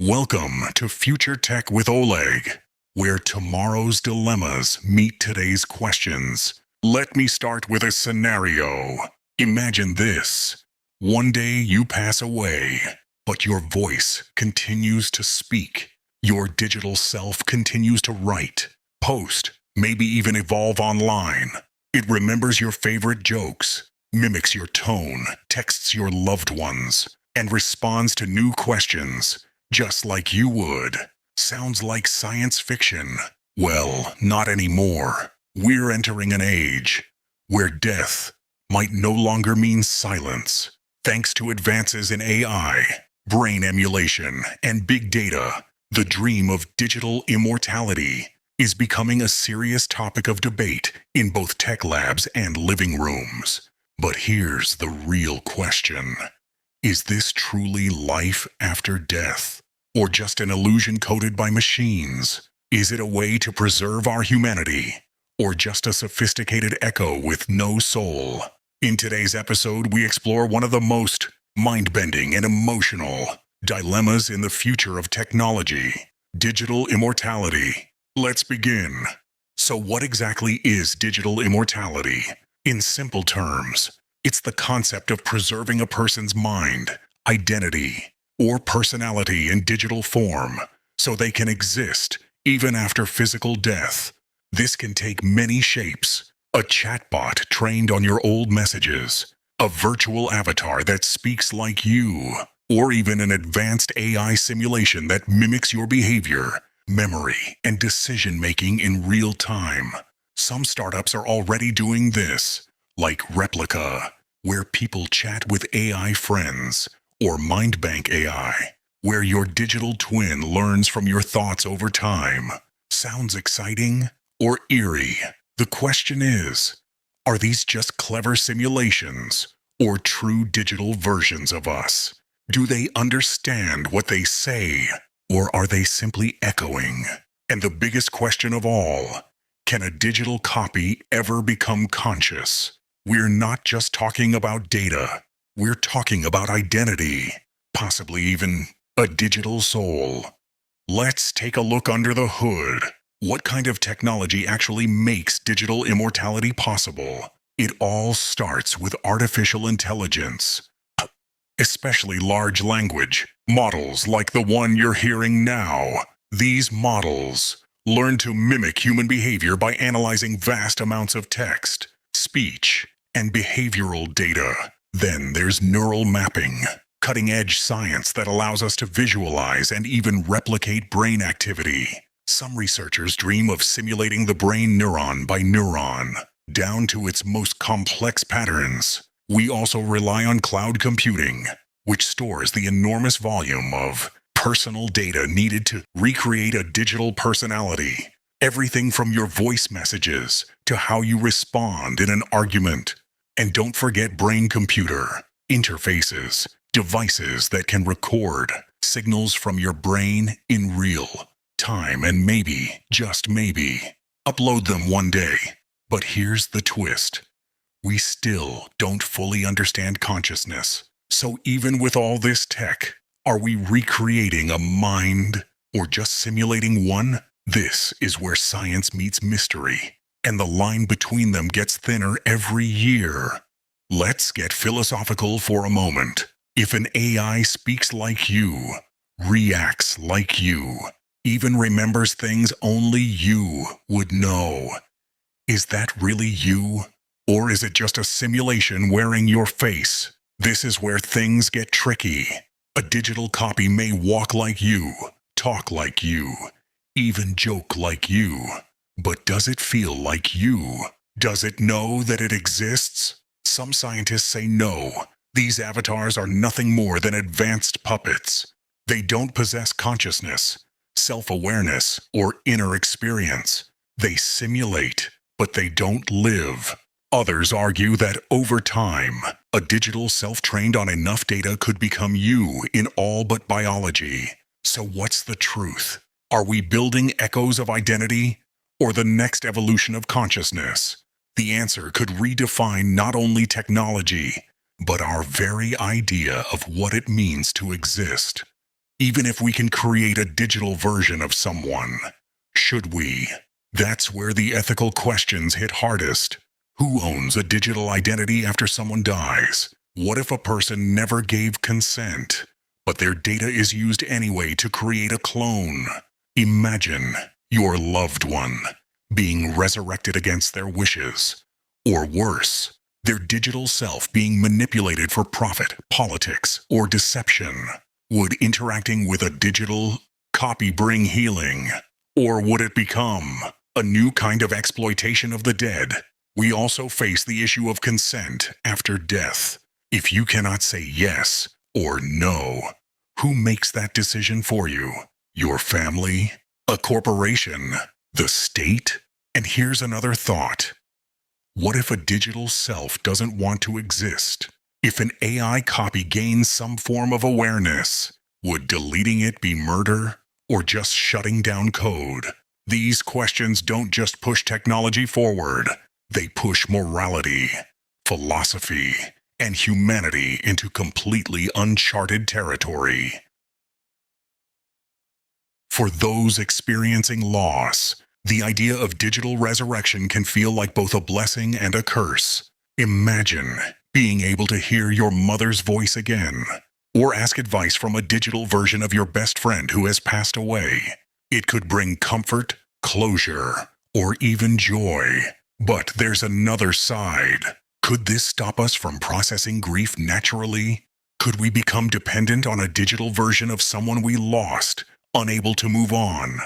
Welcome to Future Tech with Oleg, where tomorrow's dilemmas meet today's questions. Let me start with a scenario. Imagine this. One day you pass away, but your voice continues to speak. Your digital self continues to write, post, maybe even evolve online. It remembers your favorite jokes, mimics your tone, texts your loved ones, and responds to new questions just like you would. Sounds like science fiction. Well, not anymore. We're entering an age where death might no longer mean silence. Thanks to advances in AI, brain emulation, and big data, the dream of digital immortality is becoming a serious topic of debate in both tech labs and living rooms. But here's the real question. Is this truly life after death? Or just an illusion coded by machines? Is it a way to preserve our humanity? Or just a sophisticated echo with no soul? In today's episode, we explore one of the most mind-bending and emotional dilemmas in the future of technology: digital immortality. Let's begin. So what exactly is digital immortality? In simple terms, it's the concept of preserving a person's mind, identity, or personality in digital form so they can exist even after physical death. This can take many shapes: a chatbot trained on your old messages, a virtual avatar that speaks like you, or even an advanced AI simulation that mimics your behavior, memory, and decision-making in real time. Some startups are already doing this, like Replica, where people chat with AI friends, or MindBank AI, where your digital twin learns from your thoughts over time. Sounds exciting or eerie? The question is, are these just clever simulations or true digital versions of us? Do they understand what they say, or are they simply echoing? And the biggest question of all, can a digital copy ever become conscious? We're not just talking about data. We're talking about identity, possibly even a digital soul. Let's take a look under the hood. What kind of technology actually makes digital immortality possible? It all starts with artificial intelligence, especially large language models like the one you're hearing now. These models learn to mimic human behavior by analyzing vast amounts of text, speech, and behavioral data. Then there's neural mapping, cutting-edge science that allows us to visualize and even replicate brain activity. Some researchers dream of simulating the brain neuron by neuron, down to its most complex patterns. We also rely on cloud computing, which stores the enormous volume of personal data needed to recreate a digital personality. Everything from your voice messages to how you respond in an argument. And don't forget brain-computer interfaces, devices that can record signals from your brain in real time and maybe, just maybe, upload them one day. But here's the twist. We still don't fully understand consciousness. So even with all this tech, are we recreating a mind or just simulating one? This is where science meets mystery, and the line between them gets thinner every year. Let's get philosophical for a moment. If an AI speaks like you, reacts like you, even remembers things only you would know, is that really you? Or is it just a simulation wearing your face? This is where things get tricky. A digital copy may walk like you, talk like you, even joke like you. But does it feel like you? Does it know that it exists? Some scientists say no. These avatars are nothing more than advanced puppets. They don't possess consciousness, self-awareness, or inner experience. They simulate, but they don't live. Others argue that over time, a digital self trained on enough data could become you in all but biology. So what's the truth? Are we building echoes of identity, or the next evolution of consciousness? The answer could redefine not only technology, but our very idea of what it means to exist. Even if we can create a digital version of someone, should we? That's where the ethical questions hit hardest. Who owns a digital identity after someone dies? What if a person never gave consent, but their data is used anyway to create a clone? Imagine your loved one being resurrected against their wishes. Or worse, their digital self being manipulated for profit, politics, or deception. Would interacting with a digital copy bring healing? Or would it become a new kind of exploitation of the dead? We also face the issue of consent after death. If you cannot say yes or no, who makes that decision for you? Your family? A corporation? The state? And here's another thought. What if a digital self doesn't want to exist? If an AI copy gains some form of awareness, would deleting it be murder or just shutting down code? These questions don't just push technology forward, they push morality, philosophy, and humanity into completely uncharted territory. For those experiencing loss, the idea of digital resurrection can feel like both a blessing and a curse. Imagine being able to hear your mother's voice again, or ask advice from a digital version of your best friend who has passed away. It could bring comfort, closure, or even joy. But there's another side. Could this stop us from processing grief naturally? Could we become dependent on a digital version of someone we lost, unable to move on?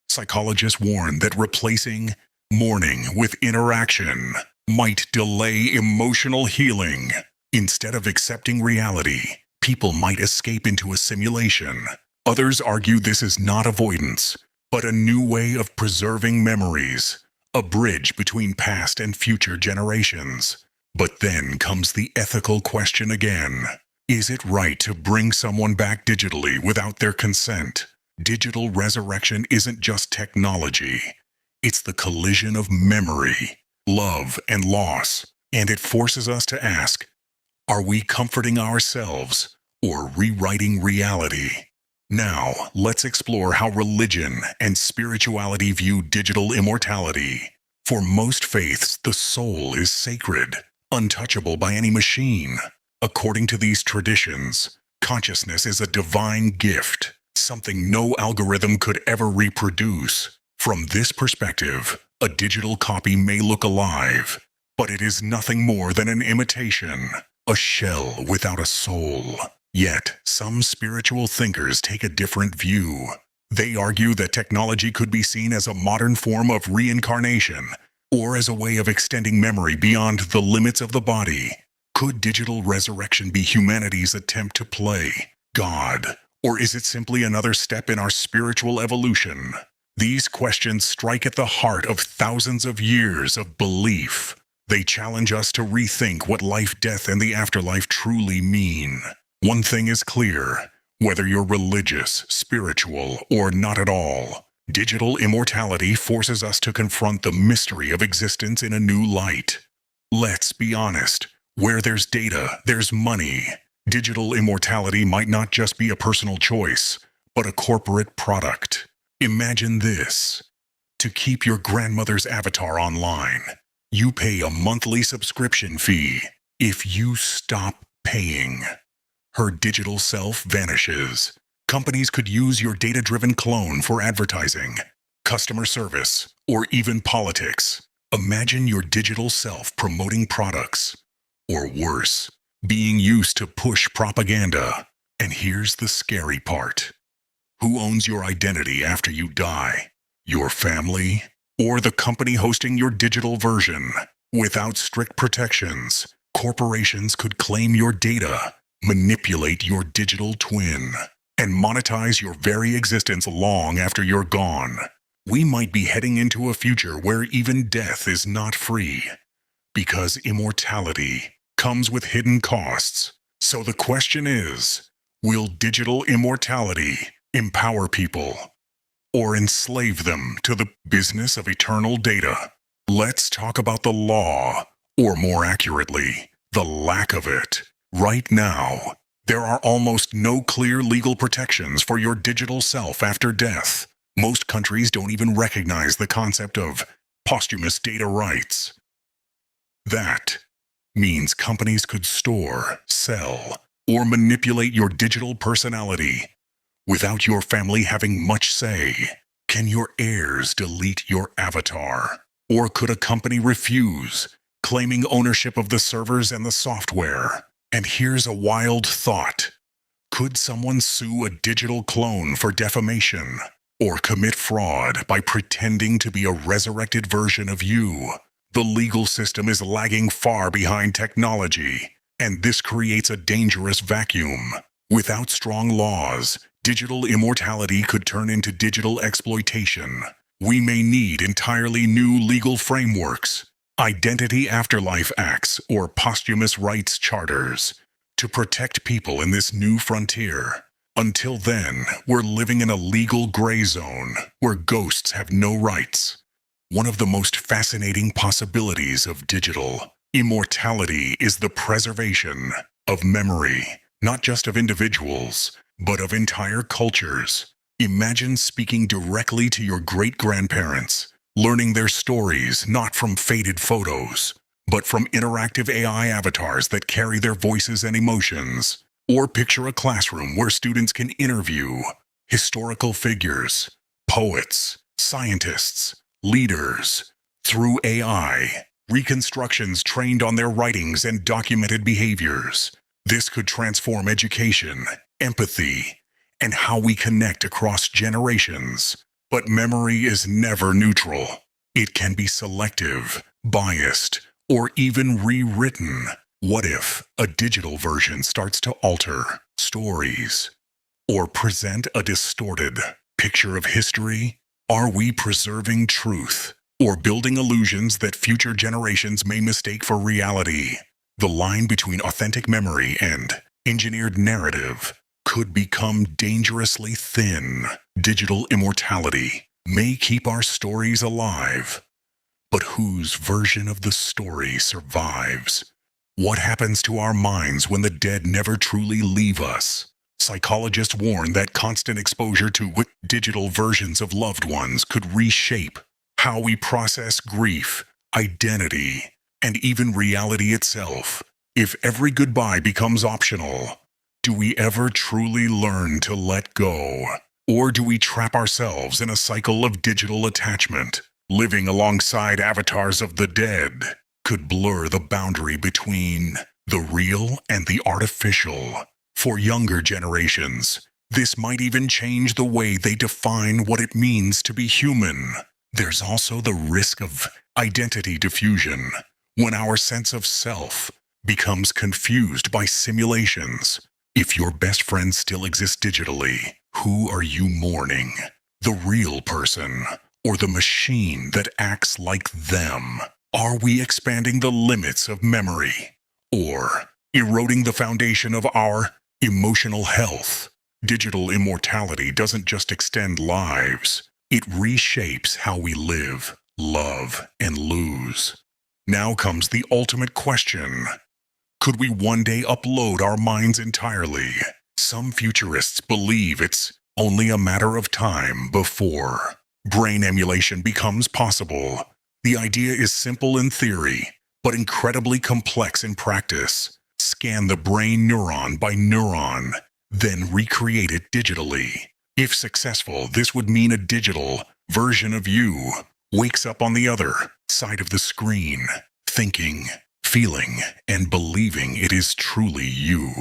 Psychologists warn that replacing mourning with interaction might delay emotional healing. Instead of accepting reality, people might escape into a simulation. Others argue this is not avoidance, but a new way of preserving memories, a bridge between past and future generations. But then comes the ethical question again. Is it right to bring someone back digitally without their consent? Digital resurrection isn't just technology. It's the collision of memory, love, and loss. And it forces us to ask, are we comforting ourselves or rewriting reality? Now, let's explore how religion and spirituality view digital immortality. For most faiths, the soul is sacred, untouchable by any machine. According to these traditions, consciousness is a divine gift, something no algorithm could ever reproduce. From this perspective, a digital copy may look alive, but it is nothing more than an imitation, a shell without a soul. Yet, some spiritual thinkers take a different view. They argue that technology could be seen as a modern form of reincarnation, or as a way of extending memory beyond the limits of the body. Could digital resurrection be humanity's attempt to play God, or is it simply another step in our spiritual evolution? These questions strike at the heart of thousands of years of belief. They challenge us to rethink what life, death, and the afterlife truly mean. One thing is clear, whether you're religious, spiritual, or not at all, digital immortality forces us to confront the mystery of existence in a new light. Let's be honest, where there's data, there's money. Digital immortality might not just be a personal choice, but a corporate product. Imagine this. To keep your grandmother's avatar online, you pay a monthly subscription fee. If you stop paying, her digital self vanishes. Companies could use your data-driven clone for advertising, customer service, or even politics. Imagine your digital self promoting products, or worse, being used to push propaganda. And here's the scary part. Who owns your identity after you die? Your family? Or the company hosting your digital version? Without strict protections, corporations could claim your data, manipulate your digital twin, and monetize your very existence long after you're gone. We might be heading into a future where even death is not free, because immortality comes with hidden costs. So the question is, will digital immortality empower people, or enslave them to the business of eternal data? Let's talk about the law, or more accurately, the lack of it. Right now, There are almost no clear legal protections for your digital self after death. Most countries don't even recognize the concept of posthumous data rights. That means companies could store, sell, or manipulate your digital personality without your family having much say. Can your heirs delete your avatar? Or could a company refuse, claiming ownership of the servers and the software? And here's a wild thought. Could someone sue a digital clone for defamation? Or commit fraud by pretending to be a resurrected version of you? The legal system is lagging far behind technology, and this creates a dangerous vacuum. Without strong laws, digital immortality could turn into digital exploitation. We may need entirely new legal frameworks, identity afterlife acts, or posthumous rights charters to protect people in this new frontier. Until then, we're living in a legal gray zone where ghosts have no rights. One of the most fascinating possibilities of digital immortality is the preservation of memory, not just of individuals, but of entire cultures. Imagine speaking directly to your great-grandparents, learning their stories not from faded photos, but from interactive AI avatars that carry their voices and emotions. Or picture a classroom where students can interview historical figures, poets, scientists, leaders, through AI, reconstructions trained on their writings and documented behaviors. This could transform education, empathy, and how we connect across generations. But memory is never neutral. It can be selective, biased, or even rewritten. What if a digital version starts to alter stories or present a distorted picture of history? Are we preserving truth or building illusions that future generations may mistake for reality? The line between authentic memory and engineered narrative could become dangerously thin. Digital immortality may keep our stories alive, but whose version of the story survives? What happens to our minds when the dead never truly leave us? Psychologists warn that constant exposure to digital versions of loved ones could reshape how we process grief, identity, and even reality itself. If every goodbye becomes optional, do we ever truly learn to let go? Or do we trap ourselves in a cycle of digital attachment? Living alongside avatars of the dead could blur the boundary between the real and the artificial. For younger generations, this might even change the way they define what it means to be human. There's also the risk of identity diffusion, when our sense of self becomes confused by simulations. If your best friend still exists digitally, who are you mourning? The real person, or the machine that acts like them? Are we expanding the limits of memory, or eroding the foundation of our emotional health? Digital immortality doesn't just extend lives, it reshapes how we live, love, and lose. Now comes the ultimate question. Could we one day upload our minds entirely? Some futurists believe it's only a matter of time before brain emulation becomes possible. The idea is simple in theory, but incredibly complex in practice. Scan the brain neuron by neuron, then recreate it digitally. If successful, this would mean a digital version of you wakes up on the other side of the screen, thinking, feeling, and believing it is truly you.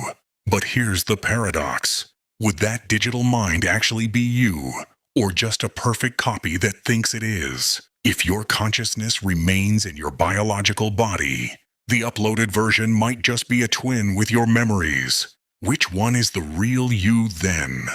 But here's the paradox. Would that digital mind actually be you, or just a perfect copy that thinks it is? If your consciousness remains in your biological body, the uploaded version might just be a twin with your memories. Which one is the real you then?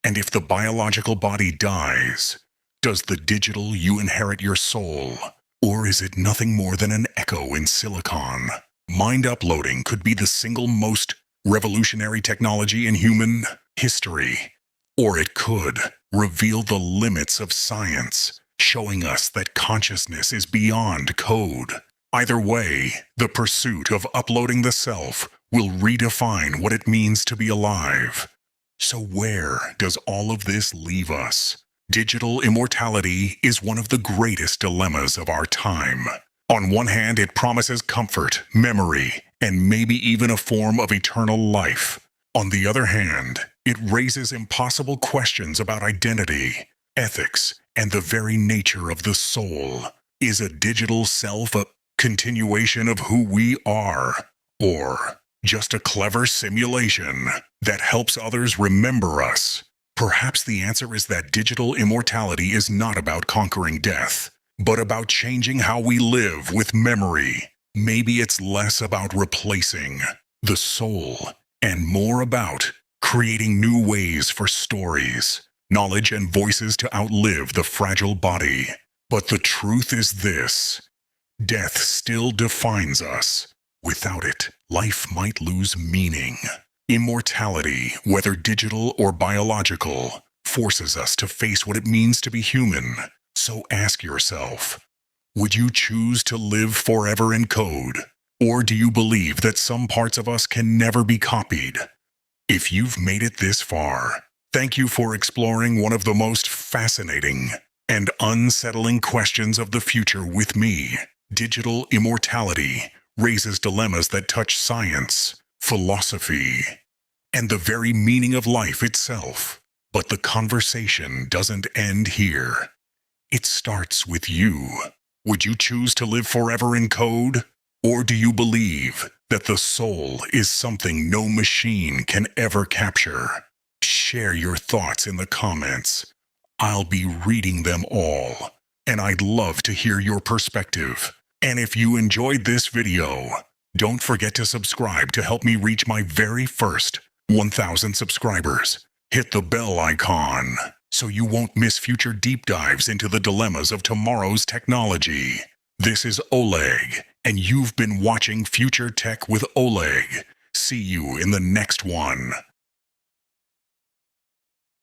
And if the biological body dies, does the digital you inherit your soul? Or is it nothing more than an echo in silicon? Mind uploading could be the single most revolutionary technology in human history. Or it could reveal the limits of science, showing us that consciousness is beyond code. Either way, the pursuit of uploading the self will redefine what it means to be alive. So where does all of this leave us? Digital immortality is one of the greatest dilemmas of our time. On one hand, it promises comfort, memory, and maybe even a form of eternal life. On the other hand, it raises impossible questions about identity, ethics, and the very nature of the soul. Is a digital self a continuation of who we are, or just a clever simulation that helps others remember us? Perhaps the answer is that digital immortality is not about conquering death, but about changing how we live with memory. Maybe it's less about replacing the soul and more about creating new ways for stories, knowledge, and voices to outlive the fragile body. But the truth is this: death still defines us. Without it, life might lose meaning. Immortality, whether digital or biological, forces us to face what it means to be human. So ask yourself, would you choose to live forever in code? Or do you believe that some parts of us can never be copied? If you've made it this far, thank you for exploring one of the most fascinating and unsettling questions of the future with me. Digital immortality raises dilemmas that touch science, philosophy, and the very meaning of life itself. But the conversation doesn't end here. It starts with you. Would you choose to live forever in code? Or do you believe that the soul is something no machine can ever capture? Share your thoughts in the comments. I'll be reading them all, and I'd love to hear your perspective. And if you enjoyed this video, don't forget to subscribe to help me reach my very first 1,000 subscribers. Hit the bell icon so you won't miss future deep dives into the dilemmas of tomorrow's technology. This is Oleg, and you've been watching Future Tech with Oleg. See you in the next one.